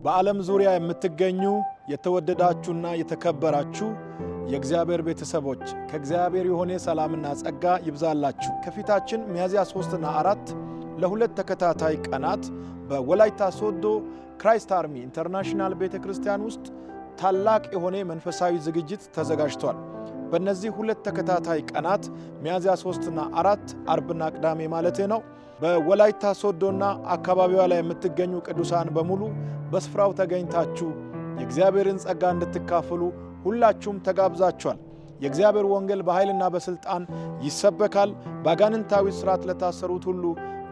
በዓለም ዙሪያ የምትገኙ የተወደዳችሁና የተከበራችሁ የእግዚአብሔር ቤተሰቦች ከእግዚአብሔር የሆነ ሰላምና ጸጋ ይብዛላችሁ። ከፊታችን ሚያዝያ 3 እና 4 ለሁለት ተከታታይ ቀናት በወላይታ ሶዶ ክራይስት አርሚ ኢንተርናሽናል ቤተክርስቲያን ውስጥ ታላቅ የሆነ መንፈሳዊ ዝግጅት ተዘጋጅቷል። በእነዚህ ሁለት ተከታታይ ቀናት ሚያዝያ 3 እና 4 አርብና ቅዳሜ ማለት ነው በወላይታ ሶዶና አካባቢዋ ላይ የምትገኙ ቅዱሳን በሙሉ በስፍራው ተገኝታችሁ የእግዚአብሔርን ጸጋ እንድትካፈሉ ሁላችሁም ተጋብዛችኋል። የእግዚአብሔር ወንጌል በኃይልና በስልጣን ይሰበካል። ባጋንንታዊ ሥርዓት ለታሰሩት ሁሉ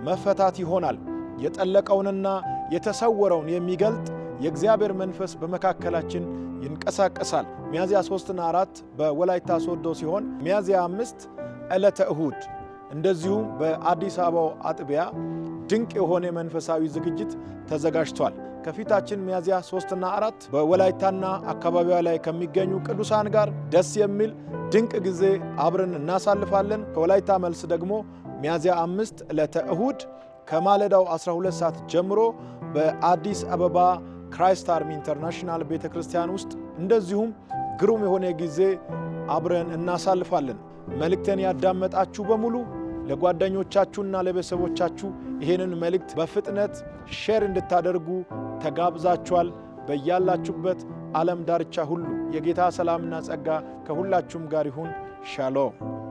መፈታት ይሆናል። የጠለቀውንና የተሰወረውን የሚገልጥ የእግዚአብሔር መንፈስ በመካከላችን ይንቀሳቀሳል። ሚያዝያ 3 እና 4 በወላይታ ሶዶ ሲሆን ሚያዝያ 5 ዕለተ እሁድ እንደዚሁም በአዲስ አበባ አጥቢያ ድንቅ የሆነ መንፈሳዊ ዝግጅት ተዘጋጅቷል። ከፊታችን ሚያዝያ 3 እና 4 በወላይታና አካባቢዋ ላይ ከሚገኙ ቅዱሳን ጋር ደስ የሚል ድንቅ ጊዜ አብረን እናሳልፋለን። ከወላይታ መልስ ደግሞ ሚያዝያ 5 ዕለተ እሁድ ከማለዳው 12 ሰዓት ጀምሮ በአዲስ አበባ ክራይስት አርሚ ኢንተርናሽናል ቤተክርስቲያን ውስጥ እንደዚሁም ግሩም የሆነ ጊዜ አብረን እናሳልፋለን። መልእክቴን ያዳመጣችሁ በሙሉ ለጓደኞቻችሁና ለቤተሰቦቻችሁ ይሄንን መልእክት በፍጥነት ሼር እንድታደርጉ ተጋብዛችኋል። በያላችሁበት ዓለም ዳርቻ ሁሉ የጌታ ሰላምና ጸጋ ከሁላችሁም ጋር ይሁን። ሻሎም።